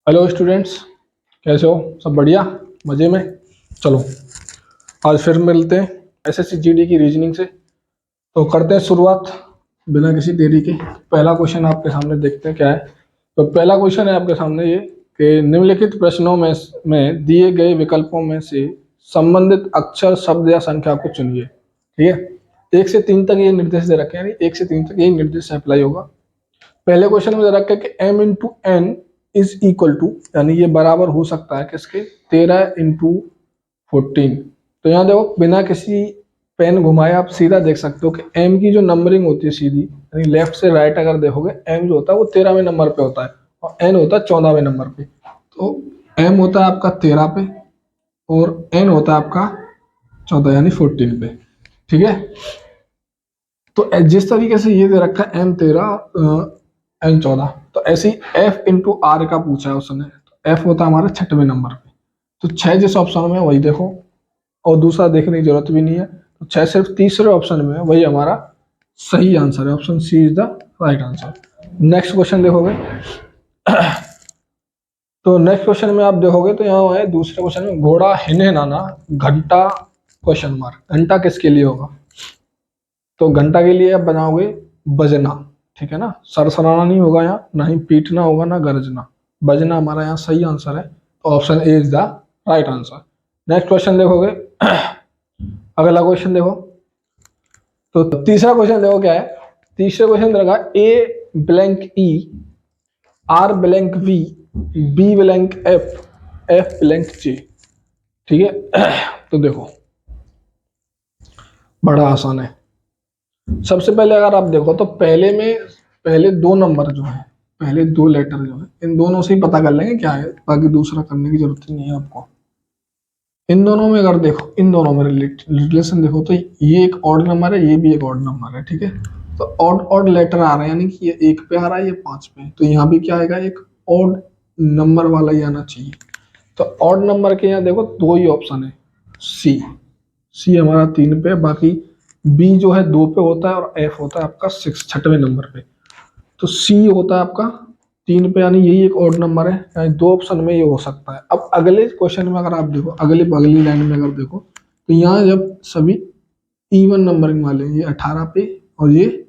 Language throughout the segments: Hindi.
हेलो स्टूडेंट्स, कैसे हो? सब बढ़िया, मज़े में। चलो आज फिर मिलते हैं एसएससी जीडी की रीजनिंग से। तो करते हैं शुरुआत बिना किसी देरी के। पहला क्वेश्चन आपके सामने देखते हैं क्या है। तो पहला क्वेश्चन है आपके सामने ये कि निम्नलिखित प्रश्नों में दिए गए विकल्पों में से संबंधित अक्षर, शब्द या संख्या को चुनिए। ठीक है, 1 से 3 तक ये निर्देश दे रखे हैं, यानी 1 से 3 तक ये निर्देश अप्लाई होगा। पहले क्वेश्चन में दे रखा है कि m into n is equal to, यानी ये बराबर हो सकता है किसके, 13 इंटू 14। तो यहाँ देखो बिना किसी पेन घुमाए आप सीधा देख सकते हो कि m की जो नंबरिंग होती है सीधी, यानी लेफ्ट से राइट अगर देखोगे m जो होता है वो 13वें नंबर पे होता है और n होता है 14वें नंबर पे। तो m होता है आपका 13 पे और n होता है आपका 14 यानी 14 पे। ठीक है, तो जिस तरीके से ये दे रखा है m13 n14, तो ऐसे ही f इंटू आर का पूछा है उसने, तो f होता है हमारे 6वें नंबर पे। तो 6 जिस ऑप्शन में है वही देखो और दूसरा देखने की जरूरत भी नहीं है। तो 6 सिर्फ तीसरे ऑप्शन में है, वही हमारा सही आंसर है। Option C is the right answer. Next question देखोगे तो नेक्स्ट क्वेश्चन में आप देखोगे तो यहाँ है दूसरे क्वेश्चन में, घोड़ा हिने नाना घंटा क्वेश्चन मार्क। घंटा किसके लिए होगा? तो घंटा के लिए आप बनाओगे बजना। ठीक है ना, सरसराना नहीं होगा यहाँ, ना ही पीटना होगा, ना गरजना। बजना हमारा यहाँ सही आंसर है। तो option A is the right answer. Next question देखोगे अगला क्वेश्चन देखो, तो तीसरा क्वेश्चन देखो क्या है। तीसरे क्वेश्चन देखा A blank E, R blank V, B blank F, F blank J. ठीक है तो देखो बड़ा आसान है। सबसे पहले अगर आप देखो तो पहले 2 नंबर जो है, पहले 2 लेटर जो है, इन दोनों से ही पता कर लेंगे क्या है, बाकी दूसरा करने की जरूरत नहीं है आपको। इन दोनों में अगर देखो, इन दोनों में रिलेशन देखो तो ये एक ऑड नंबर है, ये भी एक ऑड नंबर है। ठीक है, तो ऑड ऑड लेटर आ रहे हैं, यानी कि ये 1 पे आ रहा है, ये 5 पे। तो यहाँ भी क्या आएगा, एक ऑड नंबर वाला ही आना चाहिए। तो ऑड नंबर के यहाँ देखो 2 ही ऑप्शन है, सी। सी हमारा 3 पे, बाकी बी जो है 2 पे होता है और एफ होता है आपका 6वें नंबर पे। तो सी होता है आपका 3 पे, यानी यही एक ऑड नंबर है, यानी 2 ऑप्शन में ये हो सकता है। अब अगले क्वेश्चन में अगर आप देखो, अगली लाइन में अगर देखो तो यहाँ जब सभी इवन नंबरिंग वाले, ये 18 पे और ये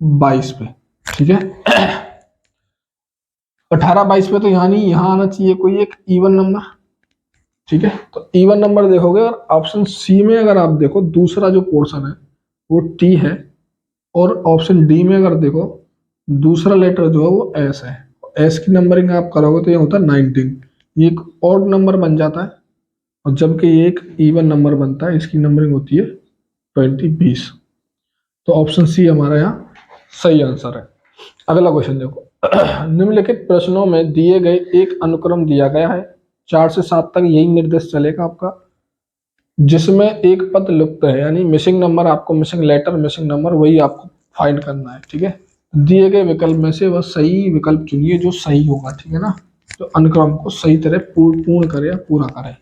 22 पे। ठीक है 18-22 पे, तो यानी यहाँ आना चाहिए कोई एक इवन नंबर। ठीक है, तो इवन नंबर देखोगे और ऑप्शन सी में अगर आप देखो दूसरा जो पोर्शन है वो टी है, और ऑप्शन डी में अगर देखो दूसरा लेटर जो है वो एस है। एस की नंबरिंग आप करोगे तो ये होता है 19। ये एक ऑड नंबर बन जाता है, और जबकि ये एक इवन नंबर बनता है, इसकी नंबरिंग होती है 20 तो ऑप्शन सी हमारा यहाँ सही आंसर है। अगला क्वेश्चन देखो निम्नलिखित प्रश्नों में दिए गए एक अनुक्रम दिया गया है, 4 से 7 तक यही निर्देश चलेगा आपका, जिसमें एक पद लुप्त है, यानी मिसिंग नंबर, आपको मिसिंग लेटर, मिसिंग नंबर वही आपको फाइंड करना है। ठीक है, दिए गए विकल्प में से वह सही विकल्प चुनिए जो सही होगा। ठीक है ना, जो अनुक्रम को सही तरह पूर्ण करे या पूरा करे।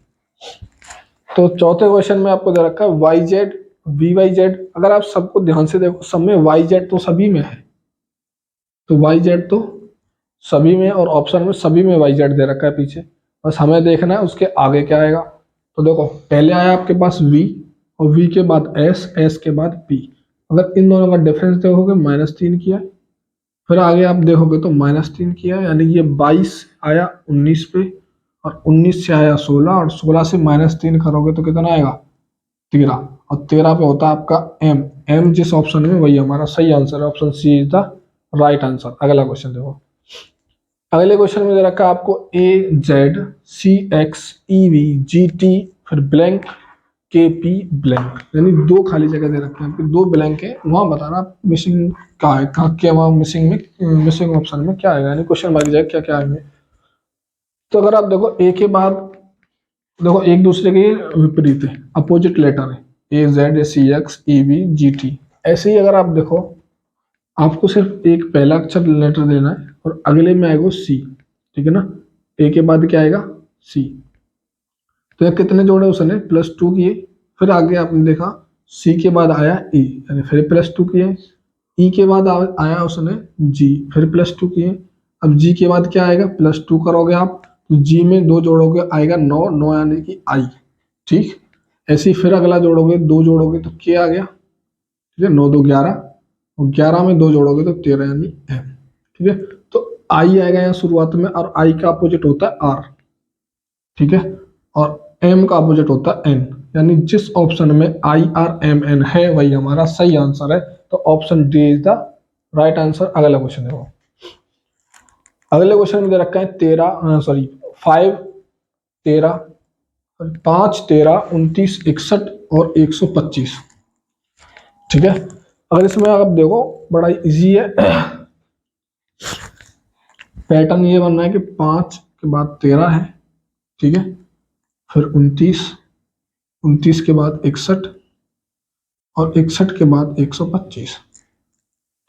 तो चौथे क्वेश्चन में आपको दे रखा है Y Z V Y Z. अगर आप सबको ध्यान से देखो, सब में वाई जेड तो सभी में है, तो वाई जेड तो सभी में, और ऑप्शन में सभी में वाई जेड दे रखा है पीछे, बस हमें देखना है उसके आगे क्या आएगा। तो देखो पहले आया आपके पास v, और v के बाद s, s के बाद p। अगर इन दोनों का डिफरेंस देखोगे -3 किया, फिर आगे आप देखोगे तो -3 किया, यानी ये 22 आया 19 पे, और 19 से आया 16, और 16 से -3 करोगे तो कितना आएगा 13, और 13 पे होता है आपका m। m जिस ऑप्शन में वही हमारा सही आंसर है। Option C is the right answer. अगला क्वेश्चन देखो, अगले क्वेश्चन में दे रखा है आपको A Z C X E V G T, फिर ब्लैंक के पी ब्लैंक, यानी 2 खाली जगह दे रखे हैं, 2 ब्लैंक है, वहां बताना मिसिंग कहाँ है, कहाँ क्या वहां मिसिंग में, मिसिंग ऑप्शन में क्या आएगा, यानी क्वेश्चन मार्क जाएगा क्या क्या आएंगे। तो अगर आप देखो ए के बाद देखो एक दूसरे के विपरीत है, अपोजिट लेटर है, A Z C X E V G T. ऐसे ही अगर आप देखो, आपको सिर्फ एक पहला अक्षर लेटर देना है और अगले में आएगा सी। ठीक है ना, ए के बाद क्या आएगा सी। तो ये कितने जोड़े उसने +2 किए, फिर आगे आपने देखा सी के बाद आया ई, यानी फिर +2 किए, ई के बाद आया उसने जी, फिर +2 किए, अब जी के बाद क्या आएगा, +2 करोगे आप तो जी में 2 जोड़ोगे आएगा 9, 9 यानी कि आई। ठीक, ऐसे ही फिर अगला जोड़ोगे, 2 जोड़ोगे तो के आ गया। ठीक है, 9 2 11, और 11 में 2 जोड़ोगे तो 13 यानी एम। ठीक है, तो आई आएगा यहाँ शुरुआत में, और आई का अपोजिट होता है आर। ठीक है, और एम का अपोजिट होता है एन, यानी जिस ऑप्शन में आई आर एम एन है वही हमारा सही आंसर है। तो option D is the right answer. अगला क्वेश्चन देखो, अगले क्वेश्चन में दे रखा है 5 13 5 13 29 61 और 125। ठीक है, अगर इसमें आप देखो बड़ा इजी है। पैटर्न ये बनना है कि 5 के बाद 13 है। ठीक है, फिर 29, 29 के बाद 61 और 61 के बाद 125।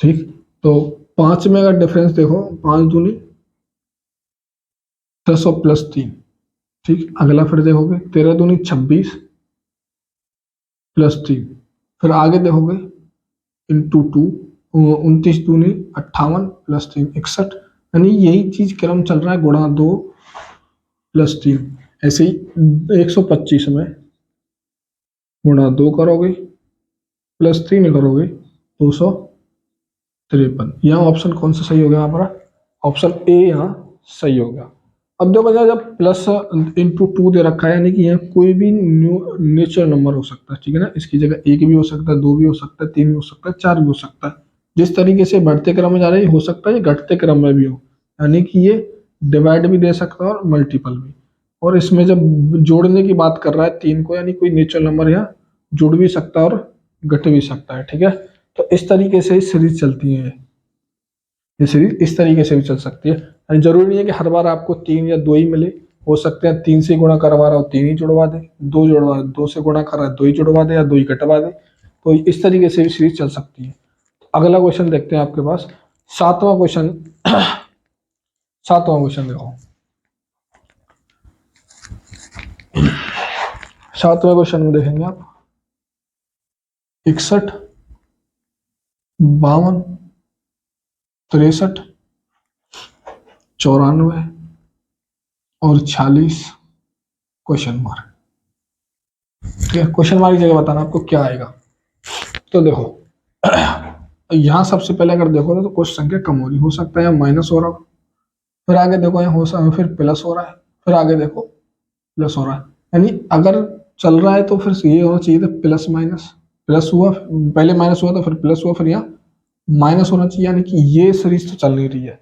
ठीक, तो 5 में अगर डिफरेंस देखो, 5 दूनी 10 और +3। ठीक, अगला फिर देखोगे 13 दूनी 26 +3, फिर आगे देखोगे इंटू 2, 29 दूनी 58 +3 61, यानी यही चीज क्रम चल रहा है, गुणा 2 +3। ऐसे ही 125 में गुणा 2 करोगे +3 करोगे 253। यहाँ ऑप्शन कौन सा सही हो गया हमारा, ऑप्शन ए यहाँ सही हो गया। अब देखो भैया, जब +*2 दे रखा है, यानी कि यहाँ कोई भी नेचुरल नंबर हो सकता है। ठीक है ना, इसकी जगह 1 भी हो सकता है, 2 भी हो सकता है, 3 भी हो सकता है, 4 भी हो सकता है। जिस तरीके से बढ़ते क्रम में जा रहे हैं हो सकता है ये घटते क्रम में भी हो, यानी कि ये डिवाइड भी दे सकता है और मल्टीपल भी। और इसमें जब जोड़ने की बात कर रहा है 3 को, यानी कोई नेचुरल नंबर यहाँ जुड़ भी सकता है और घट भी सकता है। ठीक है, तो इस तरीके से सीरीज चलती है, ये सीरीज इस तरीके से भी चल सकती है। यानी जरूरी नहीं है कि हर बार आपको 3 या 2 ही मिले, हो सकते हैं 3 से गुणा करवा रहा हो 3 ही जुड़वा दे, 2 जुड़वा 2 से गुणा कर रहा है 2 ही जुड़वा दे, या 2 ही कटवा दे। तो इस तरीके से भी सीरीज चल सकती है। अगला क्वेश्चन देखते हैं आपके पास, 7वां क्वेश्चन। 7वां क्वेश्चन देखो, 7वें क्वेश्चन में देखेंगे आप 61 52 63 94 और 46 क्वेश्चन मार्क। ठीक है, क्वेश्चन मार्क की जगह बताना आपको क्या आएगा। तो देखो यहाँ सबसे पहले अगर देखो तो कुछ संख्या कम हो रही, हो सकता है यहाँ माइनस हो रहा हो, फिर आगे देखो यहाँ हो सकता है फिर प्लस हो रहा है, फिर आगे देखो प्लस हो रहा है। यानी अगर चल रहा है तो फिर ये होना चाहिए था प्लस माइनस, प्लस हुआ पहले माइनस हुआ तो फिर प्लस हुआ, फिर यहाँ माइनस होना चाहिए, यानी कि ये सीरीज तो चल नहीं रही है,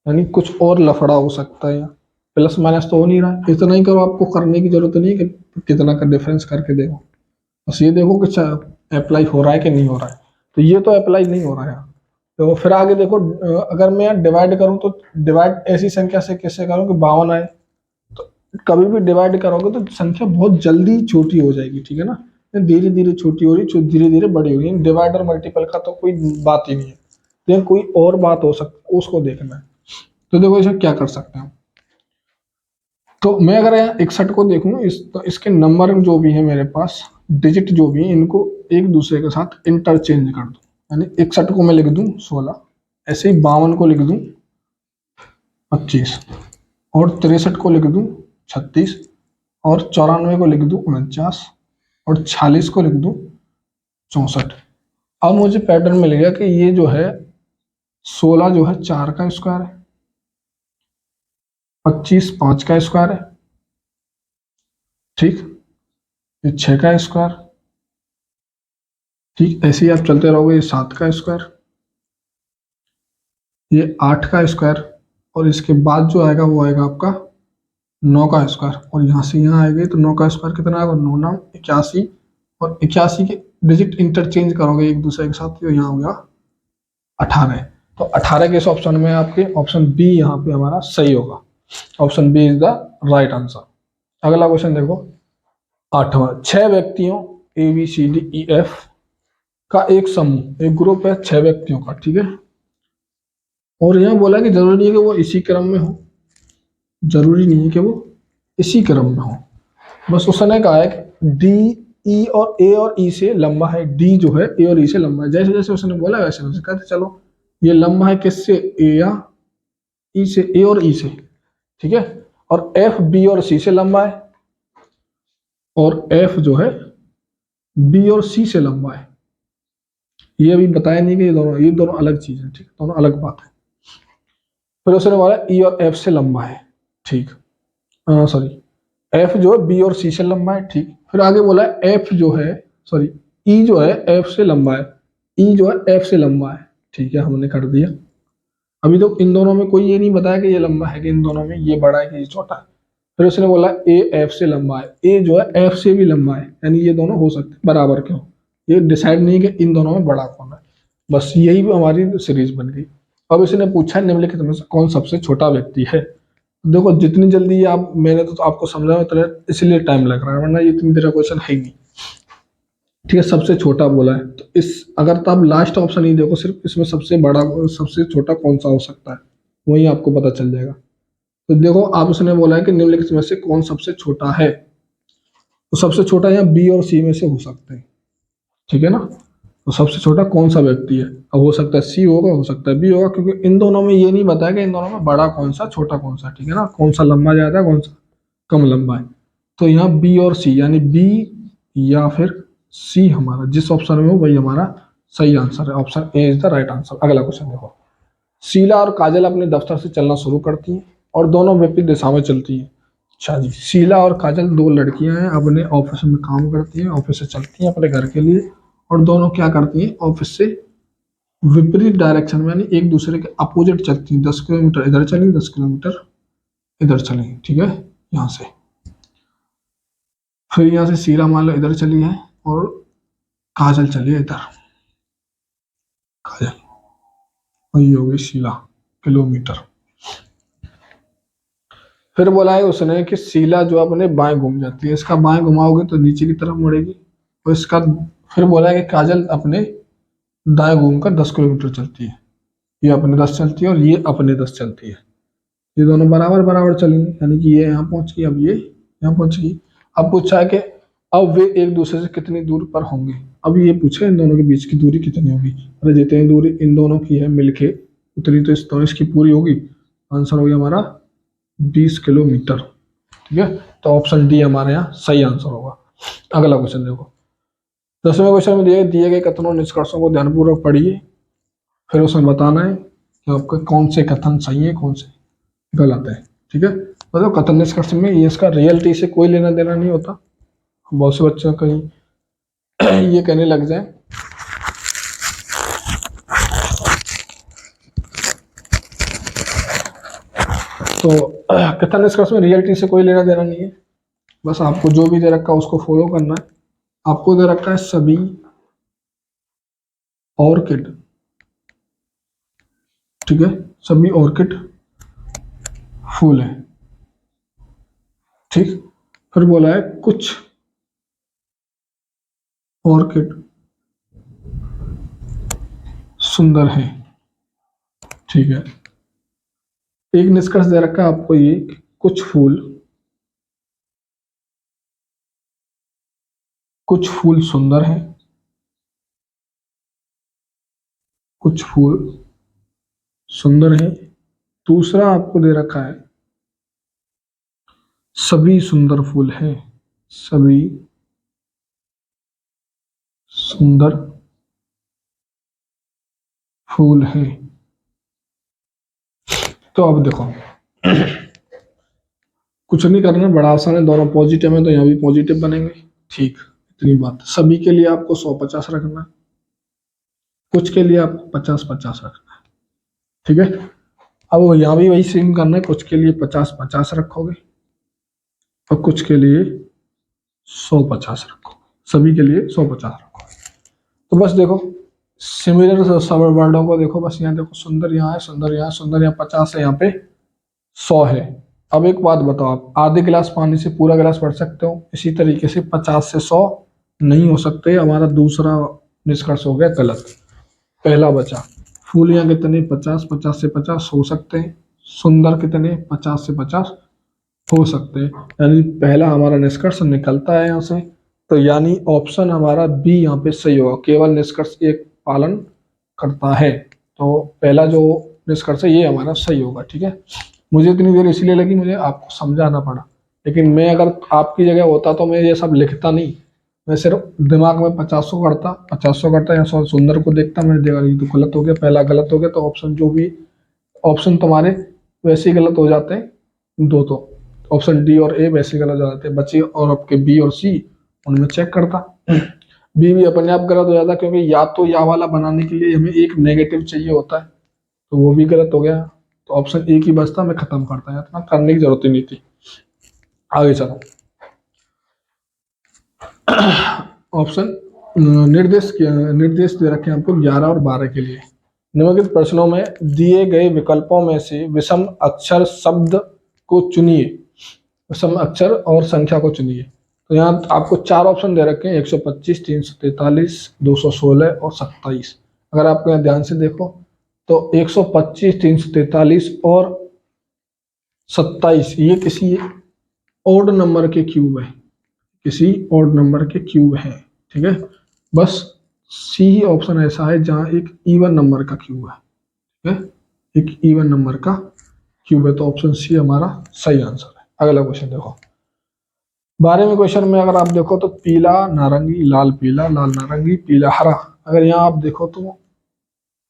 यानी कुछ और लफड़ा हो सकता है। यहाँ प्लस माइनस तो हो नहीं रहा है। इतना ही करो, आपको करने की जरूरत नहीं है कि कितना का डिफरेंस करके देखो, बस ये देखो कि अप्लाई हो रहा है कि नहीं हो रहा है। तो ये तो अप्लाई नहीं हो रहा है। तो फिर आगे देखो, अगर मैं यहाँ डिवाइड करूँ तो डिवाइड ऐसी संख्या से कैसे करूँ कि 52 आए। तो कभी भी डिवाइड करोगे तो संख्या बहुत जल्दी छोटी हो जाएगी। ठीक है ना, धीरे धीरे छोटी हो रही, धीरे धीरे बड़ी हो रही है। डिवाइड और मल्टीपल का तो कोई बात ही नहीं है, तो कोई और बात हो सकती उसको देखना है। तो देखो इसे क्या कर सकते हैं, तो मैं अगर यहाँ 61 को देखूं, तो इसके नंबर जो भी है मेरे पास, डिजिट जो भी है, इनको एक दूसरे के साथ इंटरचेंज कर दूं। यानी 61 को मैं लिख दूं 16, ऐसे ही 52 को लिख दूं 25, और 63 को लिख दूं 36, और 94 को लिख दूं 49, और 46 को लिख दूं 64। अब मुझे पैटर्न मिल गया कि ये जो है 16 जो है 4 का स्क्वायर है, 25 5 का स्क्वायर है, ठीक, ये 6 का स्क्वायर, ठीक, ऐसे ही आप चलते रहोगे, ये 7 का स्क्वायर, ये 8 का स्क्वायर, और इसके बाद जो आएगा वो आएगा आपका 9 का स्क्वायर, और यहाँ से यहाँ आएगा तो 9 का स्क्वायर कितना आएगा, 9 9 81, और 81 के डिजिट इंटरचेंज करोगे एक दूसरे के साथ तो यहाँ हो गया 18। तो 18 के इस ऑप्शन में आपके ऑप्शन बी यहाँ पे हमारा सही होगा। Option B is the right answer. अगला क्वेश्चन देखो 8वां, 6 व्यक्तियों ABCDEF का एक समूह, एक ग्रुप है 6 व्यक्तियों का। ठीक है, और यहाँ बोला कि जरूरी नहीं है कि वो इसी क्रम में हो, जरूरी नहीं है कि वो इसी क्रम में हो, बस उसने कहा है कि डी ई और ए और ई से लंबा है, डी जो है ए और ई से लंबा है। जैसे जैसे उसने बोला वैसे वैसे कहते चलो ये लंबा है किससे, ए या ई से, ए और ई से, ठीक है। और एफ बी और सी से लंबा है, और एफ जो है बी और सी से लंबा है। ये अभी बताया नहीं कि ये दोनों अलग चीज है, ठीक है, दोनों अलग बात है। फिर उसने बोला ई और एफ से लंबा है, ठीक, सॉरी, एफ जो है बी और सी से लंबा है, ठीक। फिर आगे बोला एफ जो है, सॉरी, ई जो है एफ से लंबा है, ई जो है एफ से लंबा है, ठीक है, हमने कर दिया। अभी तो इन दोनों में कोई ये नहीं बताया कि ये लंबा है, कि इन दोनों में ये बड़ा है कि ये छोटा है। फिर उसने बोला ए एफ से लंबा है, ए जो है एफ से भी लंबा है, यानी ये दोनों हो सकते हैं बराबर क्यों, ये डिसाइड नहीं है कि इन दोनों में बड़ा कौन है। बस यही भी हमारी सीरीज बन गई। अब इसने पूछा निम्नलिखित में से कौन सबसे छोटा व्यक्ति है। देखो जितनी जल्दी आप, मैंने तो आपको समझाया उतना इसलिए टाइम लग रहा है, वरना ये इतनी देर क्वेश्चन है ही नहीं, ठीक है। सबसे छोटा बोला है तो इस, अगर तो आप लास्ट ऑप्शन ही देखो, सिर्फ इसमें सबसे बड़ा सबसे छोटा कौन सा हो सकता है, वही आपको पता चल जाएगा। तो देखो आप, उसने बोला है कि निम्नलिखित में से कौन सबसे छोटा है, तो सबसे छोटा यहाँ बी और सी में से हो सकते हैं, ठीक है ना। तो सबसे छोटा कौन सा व्यक्ति है, अब हो सकता है सी होगा, हो सकता है बी होगा, क्योंकि इन दोनों में ये नहीं बताया कि इन दोनों में बड़ा कौन सा छोटा कौन सा, ठीक है ना, कौन सा लंबा ज्यादा है कौन सा कम लंबा है। तो यहाँ बी और सी, यानी बी या फिर सी, हमारा जिस ऑप्शन में हो वही हमारा सही आंसर है, option A is the right answer. अगला क्वेश्चन देखो, शीला और काजल अपने दफ्तर से चलना शुरू करती हैं और दोनों विपरीत दिशा में चलती हैं। अच्छा जी, शीला और काजल दो लड़कियां हैं, अपने ऑफिस में काम करती हैं, ऑफिस से चलती हैं अपने घर के लिए, और दोनों क्या करती हैं, ऑफिस से विपरीत डायरेक्शन में, यानी एक दूसरे के अपोजिट चलती हैं। 10 किलोमीटर इधर चली, 10 किलोमीटर इधर चली, ठीक है, यहाँ से। फिर यहाँ से शीला मान लो इधर चली है, और काजल चली है इधर, काजल, वही होगी शीला, किलोमीटर। फिर बोला है उसने कि शीला जो अपने बाएं घूम जाती है, इसका बाएं घुमाओगे तो नीचे की तरफ मुड़ेगी, और इसका, फिर बोला है कि काजल अपने दाएं घूमकर 10 किलोमीटर चलती है, ये अपने 10 चलती है और ये अपने 10 चलती है, ये दोनों बराबर बराबर चलेंगे, यानी कि ये यहाँ पहुंच गई, अब ये यहाँ पहुंच गई। अब पूछा है कि अब वे एक दूसरे से कितनी दूर पर होंगे। अब ये पूछे इन दोनों के बीच की दूरी कितनी होगी, अरे जितनी दूरी इन दोनों की है मिलके उतनी तो इस दोनों इसकी पूरी होगी। आंसर हो गया हमारा 20 किलोमीटर, ठीक है। तो ऑप्शन डी हमारे यहाँ सही आंसर होगा। अगला क्वेश्चन देखो, 10वें क्वेश्चन में दिए गए कथनों निष्कर्षों को ध्यानपूर्वक पढ़िए, फिर उसमें बताना है कि आपके कौन से कथन सही है कौन से गलत है, ठीक है। मतलब कथन निष्कर्ष में ये इसका रियलिटी से कोई लेना देना नहीं होता। बहुत से बच्चे कहीं ये कहने लग जाए तो कथन निष्कर्ष में रियलिटी से कोई लेना देना नहीं है, बस आपको जो भी दे रखा है उसको फॉलो करना है। आपको दे रखा है सभी ऑर्किड, ठीक है, सभी ऑर्किड फूल है, ठीक। फिर बोला है कुछ ऑर्किड सुंदर है, ठीक है। एक निष्कर्ष दे रखा है आपको ये, कुछ फूल सुंदर हैं, कुछ फूल सुंदर हैं। दूसरा आपको दे रखा है सभी सुंदर फूल हैं, सभी सुंदर फूल हैं। तो अब देखो कुछ नहीं करना, बड़ा आसान है, दोनों पॉजिटिव है तो यहाँ भी पॉजिटिव बनेंगे, ठीक। इतनी बात, सभी के लिए आपको 100-50 रखना है, कुछ के लिए आपको 50-50 रखना है, ठीक है। अब यहाँ भी वही सेम करना है, कुछ के लिए 50-50 रखोगे और कुछ के लिए 150 रखोगे, सभी के लिए 150 रखोगे। तो बस देखो सिमिलर सब वर्डों को देखो, बस यहाँ देखो सुंदर यहाँ है, सुंदर यहाँ, सुंदर यहाँ 50 है, यहाँ पे 100 है। अब एक बात बताओ, आप आधे गिलास पानी से पूरा गिलास भर सकते हो, इसी तरीके से 50 से 100 नहीं हो सकते। हमारा दूसरा निष्कर्ष हो गया गलत। पहला बचा फूल यहाँ कितने 50, 50 से 50 हो सकते हैं, सुंदर कितने 50 से 50 हो सकते हैं, यानी पहला हमारा निष्कर्ष निकलता है यहाँ से। तो यानी ऑप्शन हमारा बी यहाँ पे सही होगा, केवल निष्कर्ष एक पालन करता है। तो पहला जो निष्कर्ष ये हमारा सही होगा। ठीक है, मुझे इतनी देर इसलिए लगी, मुझे आपको समझाना पड़ा, लेकिन मैं अगर आपकी जगह होता तो मैं ये सब लिखता नहीं, मैं सिर्फ दिमाग में 50 करता या सुंदर को देखता, मैंने देखा ये तो गलत हो गया, पहला गलत हो गया, तो ऑप्शन जो भी ऑप्शन तुम्हारे वैसे ही गलत हो जाते हैं, दो तो ऑप्शन डी और ए वैसे ही गलत हो जाते हैं बचे, और आपके बी और सी उनमें चेक करता। बी भी अपने आप गलत हो जाता, क्योंकि या तो या वाला बनाने के लिए हमें एक नेगेटिव चाहिए होता है, तो वो भी गलत हो गया, तो ऑप्शन ए की बचता, मैं खत्म करता है, इतना करने की जरूरत ही नहीं थी। आगे चलो। ऑप्शन निर्देश दे रखे हैं आपको 11 और 12 के लिए। निम्नलिखित प्रश्नों में दिए गए विकल्पों में से विषम अक्षर शब्द को चुनिए, विषम अक्षर और संख्या को चुनिए। तो यहाँ आपको 4 ऑप्शन दे रखे हैं, 125, 343, 216 और 27। अगर आप यहाँ ध्यान से देखो तो 125, 343 और 27 ये किसी ऑड नंबर के क्यूब है, किसी ऑड नंबर के क्यूब है। ठीक है, बस सी ही ऑप्शन ऐसा है जहां एक इवन नंबर का क्यूब है। ठीक है, एक इवन नंबर का क्यूब है, तो ऑप्शन सी हमारा सही आंसर है। अगला क्वेश्चन देखो, 12वें क्वेश्चन में अगर आप देखो तो पीला नारंगी लाल पीला लाल नारंगी पीला हरा। अगर यहाँ आप देखो तो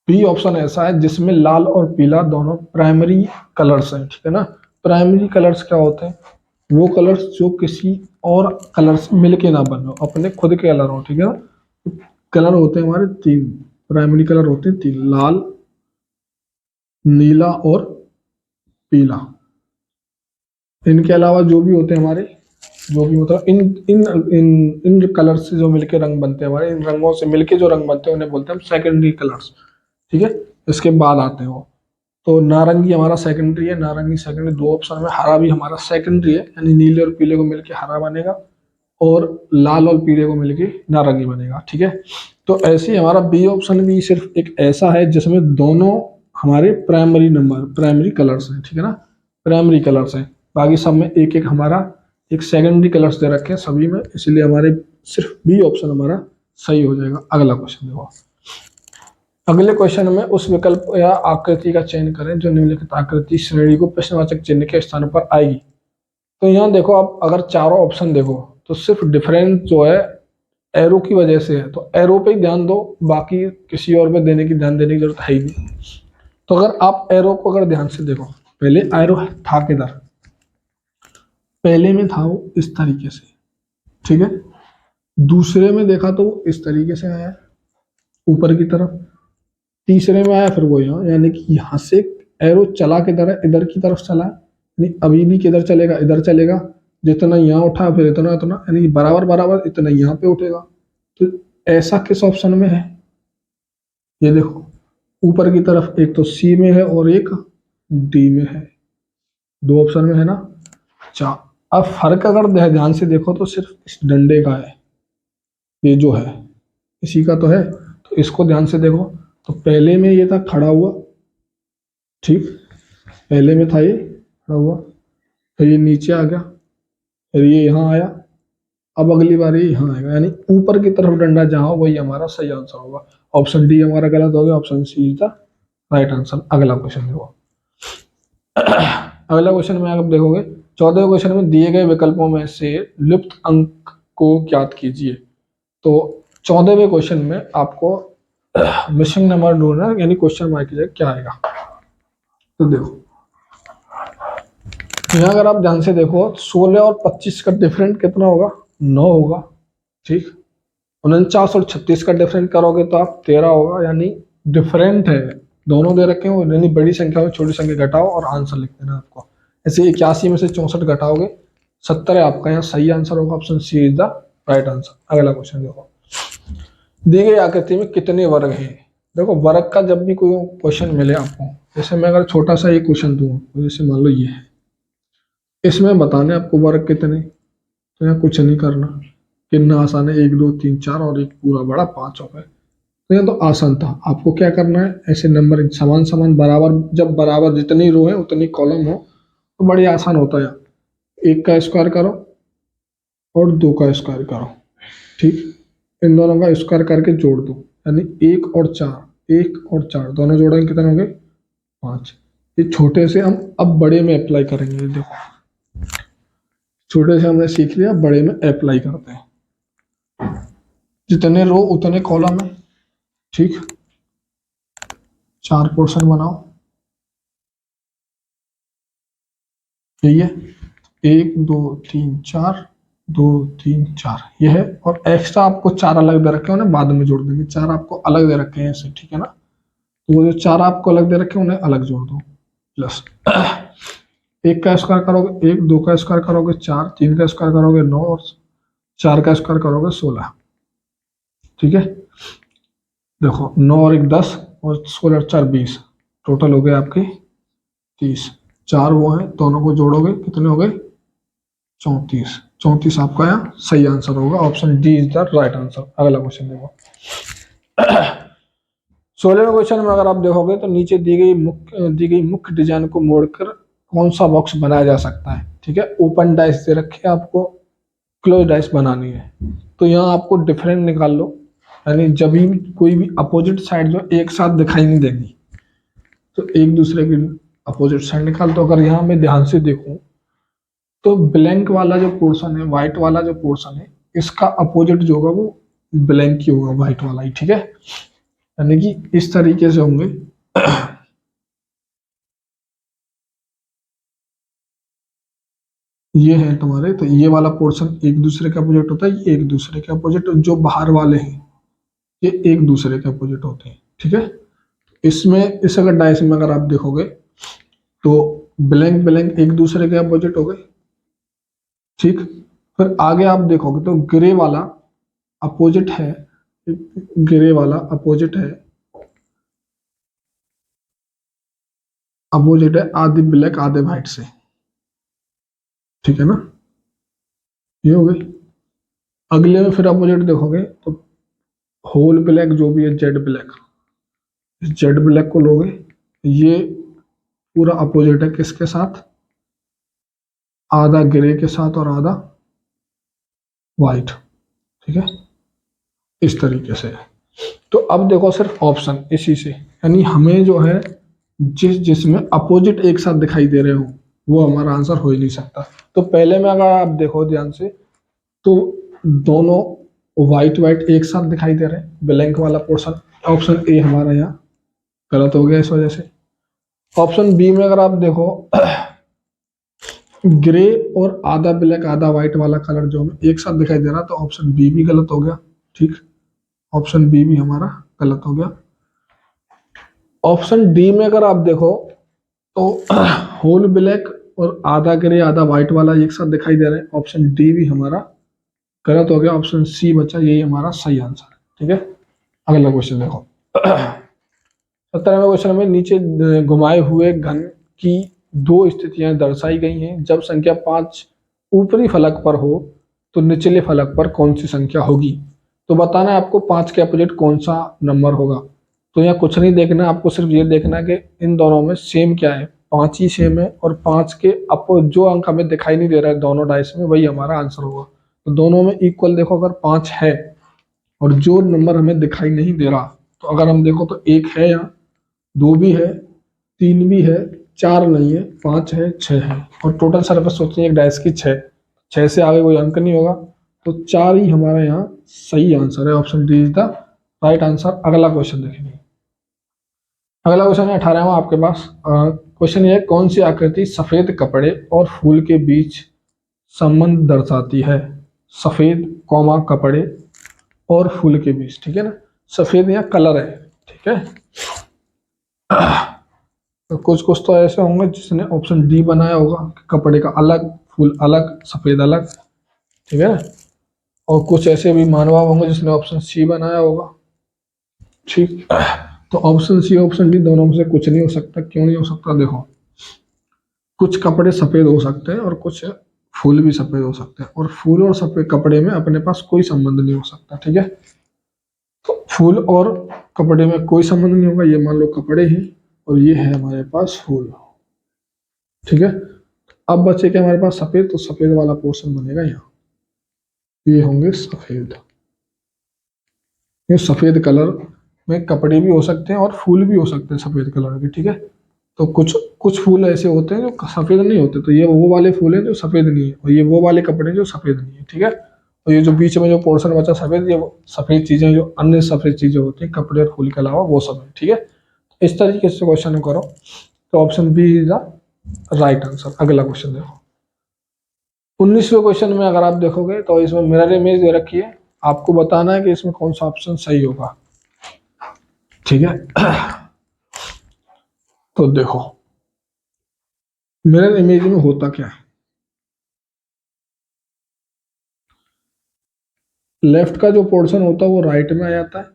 बी ऑप्शन ऐसा है जिसमें लाल और पीला दोनों प्राइमरी कलर्स हैं। ठीक है ना, प्राइमरी कलर्स क्या होते हैं, वो कलर्स जो किसी और कलर से मिलके ना बने, अपने खुद के कलर हो। ठीक है, कलर होते हैं हमारे 3, प्राइमरी कलर होते हैं 3, लाल नीला और पीला। इनके अलावा जो भी होते हैं हमारे, जो भी मतलब इन इन इन इन कलर से जो मिलके रंग बनते हैं हमारे, इन रंगों से मिलके जो रंग बनते हैं उन्हें बोलते हैं हम सेकेंडरी कलर्स। ठीक है, इसके बाद आते हैं वो, तो नारंगी हमारा सेकेंडरी है, नारंगी सेकेंडरी 2 ऑप्शन में, हरा भी हमारा सेकेंडरी है, यानी नीले और पीले को मिलके हरा बनेगा, और लाल और पीले को मिलके नारंगी बनेगा। ठीक है, तो ऐसे ही हमारा बी ऑप्शन भी सिर्फ एक ऐसा है जिसमें दोनों हमारे प्राइमरी कलर्स हैं। ठीक है ना, प्राइमरी कलर्स हैं, बाकी सब में एक एक हमारा एक सेकेंडरी कलर्स दे रखे हैं सभी में, इसलिए हमारे सिर्फ बी ऑप्शन हमारा सही हो जाएगा। अगला क्वेश्चन देखो, अगले क्वेश्चन में उस विकल्प या आकृति का चयन करें जो निम्नलिखित आकृति श्रेणी को प्रश्नवाचक चिन्ह के स्थान पर आएगी। तो यहाँ देखो, आप अगर चारों ऑप्शन देखो तो सिर्फ डिफरेंस जो है एरो की वजह से है, तो एरो पे ही ध्यान दो, बाकी किसी और पे ध्यान देने की जरूरत है ही नहीं। तो अगर आप एरो को अगर ध्यान से देखो, पहले एरो था किधर, पहले में था वो इस तरीके से। ठीक है, दूसरे में देखा तो वो इस तरीके से आया ऊपर की तरफ, तीसरे में आया फिर वो यहाँ, यानी कि यहाँ से एरो चला किधर है, इधर की तरफ चला है, यानी अभी भी किधर चलेगा, इधर चलेगा, जितना यहाँ उठा फिर इतना इतना, यानी बराबर बराबर इतना यहाँ पे उठेगा। तो ऐसा किस ऑप्शन में है, ये देखो ऊपर की तरफ एक तो सी में है और एक डी में है, 2 ऑप्शन में है ना। अच्छा, अब फर्क अगर ध्यान से देखो तो सिर्फ इस डंडे का है, ये जो है इसी का तो है, तो इसको ध्यान से देखो, तो पहले में ये था खड़ा हुआ, ठीक, पहले में था ये खड़ा हुआ, फिर ये नीचे आ गया, फिर ये यहाँ आया, अब अगली बार ये यहाँ आएगा, यानी ऊपर की तरफ डंडा जहाँ हो वही हमारा सही आंसर होगा। ऑप्शन डी हमारा गलत हो गया, option C is the right answer. अगला क्वेश्चन देखो, अगला क्वेश्चन में आप देखोगे 14वें क्वेश्चन में दिए गए विकल्पों में से लुप्त अंक को ज्ञात कीजिए। तो 14वें क्वेश्चन में आपको मिसिंग नंबर ढूंढना है, यानी क्वेश्चन मार्क की जगह क्या आएगा। तो देखो यहाँ अगर आप ध्यान से देखो 16 और 25 का डिफरेंट कितना होगा, 9 होगा। ठीक, 49 और 36 का डिफरेंट करोगे तो आप 13 होगा, यानी डिफरेंट है, दोनों दे रखे हैं, यानी बड़ी संख्या में छोटी संख्या घटाओ और आंसर लिख देना आपको। ऐसे 81 में से 64 घटाओगे 70 है आपका, यहाँ सही आंसर होगा, option C is the right answer. अगला क्वेश्चन देखो, दी गई आकृति में कितने वर्ग हैं। देखो वर्ग का जब भी कोई क्वेश्चन मिले आपको, जैसे मैं अगर छोटा सा एक क्वेश्चन दूँ, जैसे मान लो ये है, इसमें बताने आपको वर्ग कितने, तो यहाँ कुछ नहीं करना, कितना आसान है, 1 2 3 4 और एक पूरा बड़ा 5 हो गए, तो यहाँ तो आसान था। आपको क्या करना है, ऐसे नंबर समान समान बराबर, जब बराबर जितनी रो है उतनी कॉलम हो तो बड़ी आसान होता है। 1 का स्क्वायर करो और 2 का स्क्वायर करो, ठीक, इन दोनों का स्क्वायर करके जोड़ दो, यानी 1 और 4 दोनों जोड़ेंगे कितने हो गए 5। ये छोटे से हम अब बड़े में अप्लाई करेंगे। देखो छोटे से हमने सीख लिया, बड़े में अप्लाई करते हैं। जितने रो उतने कॉलम है, ठीक। 4 पोर्शन बनाओ, यही है। 1 2 3 4, 2 3 4 ये है। और एक्स्ट्रा आपको 4 अलग दे रखे हैं, उन्हें बाद में जोड़ देंगे। 4 आपको अलग दे रखे हैं ऐसे, ठीक है ना। तो वो जो 4 आपको अलग दे रखे हैं उन्हें अलग जोड़ दो। प्लस 1 का स्क्वायर करोगे 1, 2 का स्क्वायर करोगे 4, 3 का स्क्वायर करोगे 9, और 4 का स्क्वायर करोगे 16, ठीक है। देखो 9 और 1 10, और 16 और 4 20, टोटल हो गए आपके 30। 4 वो है, दोनों को जोड़ोगे कितने हो गए? 34। 34 आपका यहाँ सही आंसर होगा। Option D is the right answer. अगला क्वेश्चन देखो। 16वें क्वेश्चन में अगर आप देखोगे तो नीचे दी गई मुख्य डिजाइन को मोड़कर कौन सा बॉक्स बनाया जा सकता है, ठीक है। ओपन डाइस दे रखे हैं आपको, क्लोज डाइस बनानी है। तो यहाँ आपको डिफरेंट निकाल लो, यानी जब भी कोई भी अपोजिट साइड जो एक साथ दिखाई नहीं देगी, तो एक दूसरे की अपोजिट साइड निकाल। तो अगर यहाँ मैं ध्यान से देखूं तो ब्लैंक वाला जो पोर्शन है, व्हाइट वाला जो पोर्शन है, इसका अपोजिट जो होगा वो ब्लैंक ही होगा, व्हाइट वाला ही, ठीक है। यानी कि इस तरीके से होंगे। ये है तुम्हारे, तो ये वाला पोर्शन एक दूसरे के अपोजिट होता है, ये एक दूसरे के अपोजिट, जो बाहर वाले हैं ये एक दूसरे के अपोजिट होते हैं, ठीक है। इसमें इस अगर डायस में अगर आप देखोगे तो ब्लैंक ब्लैंक एक दूसरे के अपोजिट हो गए, ठीक। फिर आगे आप देखोगे तो ग्रे वाला अपोजिट है, ग्रे वाला अपोजिट है आधे ब्लैक आधे व्हाइट से, ठीक है ना। ये हो गई। अगले में फिर अपोजिट देखोगे तो होल ब्लैक जो भी है, जेड ब्लैक, इस जेड ब्लैक को लोगे, ये पूरा अपोजिट है किसके साथ? आधा ग्रे के साथ और आधा व्हाइट, ठीक है। इस तरीके से। तो अब देखो सिर्फ ऑप्शन इसी से, यानी हमें जो है जिसमें अपोजिट एक साथ दिखाई दे रहे हो वो हमारा आंसर हो ही नहीं सकता। तो पहले में अगर आप देखो ध्यान से तो दोनों व्हाइट व्हाइट एक साथ दिखाई दे रहे हैं, ब्लैंक वाला पोर्शन। ऑप्शन ए हमारा यहाँ गलत हो गया इस वजह से। ऑप्शन बी में अगर आप देखो ग्रे और आधा ब्लैक आधा व्हाइट वाला कलर जो हमें एक साथ दिखाई दे रहा, तो ऑप्शन बी भी गलत हो गया, ठीक। ऑप्शन बी भी हमारा गलत हो गया। ऑप्शन डी में अगर आप देखो तो होल ब्लैक और आधा ग्रे आधा व्हाइट वाला एक साथ दिखाई दे रहा है, ऑप्शन डी भी हमारा गलत हो गया। ऑप्शन सी बचा, यही हमारा सही आंसर है, ठीक है। अगला क्वेश्चन देखो। 17वें क्वेश्चन में नीचे घुमाए हुए घन की 2 स्थितियां दर्शाई गई हैं। जब संख्या 5 ऊपरी फलक पर हो तो निचले फलक पर कौन सी संख्या होगी। तो बताना है आपको 5 के अपोजिट कौन सा नंबर होगा। तो यहाँ कुछ नहीं देखना, आपको सिर्फ ये देखना है कि इन दोनों में सेम क्या है, 5 ही सेम है, और 5 के अपो जो अंक हमें दिखाई नहीं दे रहा है दोनों डाइस में, वही हमारा आंसर होगा। तो दोनों में इक्वल देखो, अगर 5 है और जो नंबर हमें दिखाई नहीं दे रहा, तो अगर हम देखो तो 1 है, यहाँ 2 भी है, 3 भी है, 4 नहीं है, 5 है, 6 है, और टोटल सरफेस सोचते हैं एक डाइस की 6। 6 से आगे कोई अंक नहीं होगा, तो 4 ही हमारा यहाँ सही आंसर है। Option D is the right answer. अगला क्वेश्चन देखेंगे। अगला क्वेश्चन है 18वां आपके पास। क्वेश्चन ये है, कौन सी आकृति सफेद कपड़े और फूल के बीच संबंध दर्शाती है। सफेद कौमा कपड़े और फूल के बीच, ठीक है ना। सफेद यहाँ कलर है, ठीक है। तो कुछ कुछ तो ऐसे होंगे जिसने ऑप्शन डी बनाया होगा, कपड़े का अलग फूल अलग सफेद अलग, ठीक है। और कुछ ऐसे भी मानव होंगे जिसने ऑप्शन सी बनाया होगा, ठीक। तो ऑप्शन सी ऑप्शन डी दोनों में से कुछ नहीं हो सकता। क्यों नहीं हो सकता? देखो कुछ कपड़े सफेद हो सकते हैं और कुछ फूल भी सफेद हो सकते हैं, और फूल और सफेद कपड़े में अपने पास कोई संबंध नहीं हो सकता, ठीक है। तो फूल और कपड़े में कोई संबंध नहीं होगा, ये मान लो कपड़े हैं और ये है हमारे पास फूल, ठीक है। अब बचे के हमारे पास सफेद, तो सफेद वाला पोर्शन बनेगा यहाँ, ये होंगे सफेद। ये सफेद कलर में कपड़े भी हो सकते हैं और फूल भी हो सकते हैं सफेद कलर के, ठीक है। तो कुछ कुछ फूल ऐसे होते हैं जो सफेद नहीं होते, तो ये वो वाले फूल हैं जो सफेद नहीं है, और ये वो वाले कपड़े जो सफेद नहीं है, ठीक है। और ये जो बीच में जो पोर्शन बचा सफेद, ये वो सफेद चीजें, जो अन्य सफेद चीजें होती हैं कपड़े और फूल के अलावा, वो सब है, ठीक है। इस तरीके से क्वेश्चन करो तो option B is the right answer. अगला क्वेश्चन देखो, 19वें क्वेश्चन में अगर आप देखोगे तो इसमें मिरर इमेज दे रखी है, आपको बताना है कि इसमें कौन सा ऑप्शन सही होगा, ठीक है। तो देखो मिरर इमेज में होता क्या है, लेफ्ट का जो पोर्शन होता है वो राइट में आ जाता है,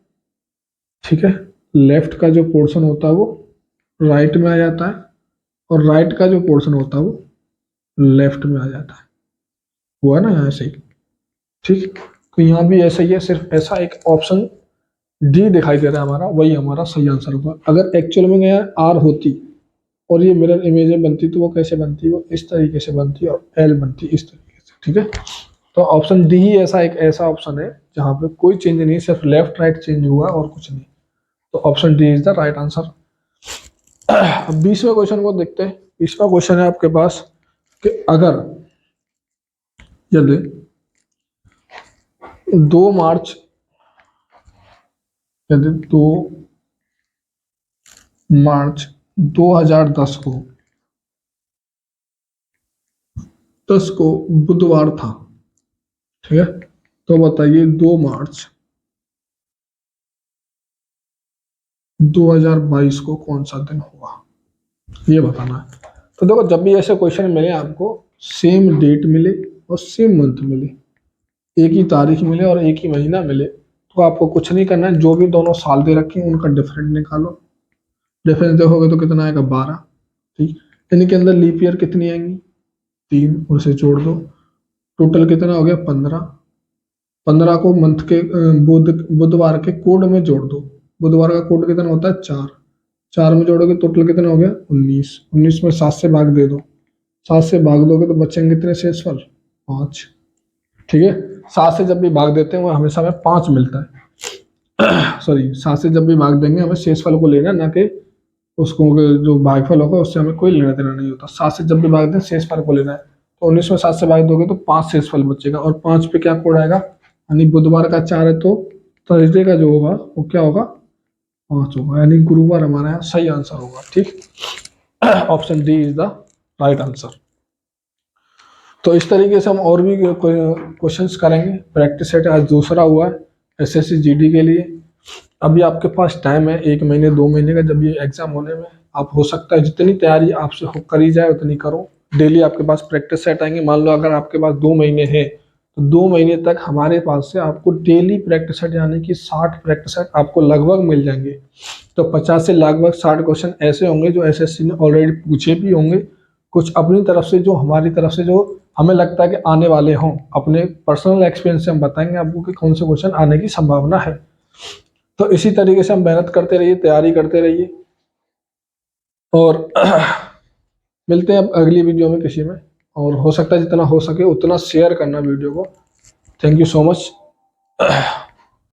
ठीक है। लेफ्ट का जो पोर्शन होता है वो राइट में आ जाता है, और राइट का जो पोर्शन होता है वो लेफ्ट में आ जाता है। हुआ ना यहाँ ऐसे ही, ठीक। तो यहाँ भी ऐसा ही है, सिर्फ ऐसा एक ऑप्शन डी दिखाई दे रहा है हमारा, वही हमारा सही आंसर होगा। अगर एक्चुअल में यहाँ आर होती और ये मिरर इमेज बनती तो वो कैसे बनती, वो इस तरीके से बनती और एल बनती इस तरीके से, ठीक है। तो ऑप्शन डी ही ऐसा एक ऐसा ऑप्शन है जहां पे कोई चेंज नहीं, सिर्फ लेफ्ट राइट चेंज हुआ और कुछ नहीं। तो option D is the right answer. अब 20वें क्वेश्चन को देखते हैं। 20वां क्वेश्चन है आपके पास कि अगर यदि 2 मार्च, यदि 2 मार्च 2010 को 10 को बुधवार था, ठीक है। तो बताइए 2 मार्च 2022 को कौन सा दिन होगा, ये बताना है। तो देखो जब भी ऐसे क्वेश्चन मिले आपको, सेम डेट मिले और सेम मंथ मिले, एक ही तारीख मिले और एक ही महीना मिले, तो आपको कुछ नहीं करना है, जो भी दोनों साल दे रखे हैं उनका डिफरेंस निकालो। डिफरेंस देखोगे तो कितना आएगा 12, ठीक। इनके अंदर लीप ईयर कितनी आएंगी 3, उसे जोड़ दो, टोटल कितना हो गया 15। 15 को मंथ के बुधवार के कोड में जोड़ दो, बुधवार का कोड कितना होता है 4, 4 में जोड़ोगे टोटल कितना हो गया 19, 19 में 7 से भाग दे दो, 7 से भाग दोगे तो बचेंगे कितने शेषफल 5, ठीक है। 7 से जब भी भाग देते हैं वो हमेशा हमें 5 मिलता है। सॉरी, 7 से जब भी भाग देंगे हमें शेषफल को लेना, ना कि उसको जो भागफल होगा उससे हमें कोई लेना देना नहीं होता। 7 से जब भी भाग दें शेषफल को लेना है, तो 19 में 7 से भाग दोगे तो 5 शेषफल बचेगा, और 5 पे क्या कोड आएगा, यानी बुधवार का 4 है तो थर्सडे का जो होगा वो क्या होगा 5 होगा, यानी गुरुवार हमारा यहाँ सही आंसर होगा, ठीक। Option D is the right answer. तो इस तरीके से हम और भी क्वेश्चंस करेंगे। प्रैक्टिस सेट आज दूसरा हुआ है एसएससी जीडी के लिए। अभी आपके पास टाइम है 1 महीने 2 महीने का, जब ये एग्जाम होने में आप हो सकता है जितनी तैयारी आपसे करी जाए उतनी करो। डेली आपके पास प्रैक्टिस सेट आएंगे। मान लो अगर आपके पास 2 महीने है तो 2 महीने तक हमारे पास से आपको डेली प्रैक्टिस सेट यानी कि 60 प्रैक्टिस सेट आपको लगभग मिल जाएंगे। तो 50 से लगभग 60 क्वेश्चन ऐसे होंगे जो एसएससी ने ऑलरेडी पूछे भी होंगे, कुछ अपनी तरफ से जो हमारी तरफ से जो हमें लगता है कि आने वाले हों। अपने पर्सनल एक्सपीरियंस से हम बताएंगे आपको कि कौन से क्वेश्चन आने की संभावना है। तो इसी तरीके से हम मेहनत करते रहिए, तैयारी करते रहिए, और मिलते हैं अब अगली वीडियो में किसी में। और हो सकता है जितना हो सके उतना शेयर करना वीडियो को। Thank you so much.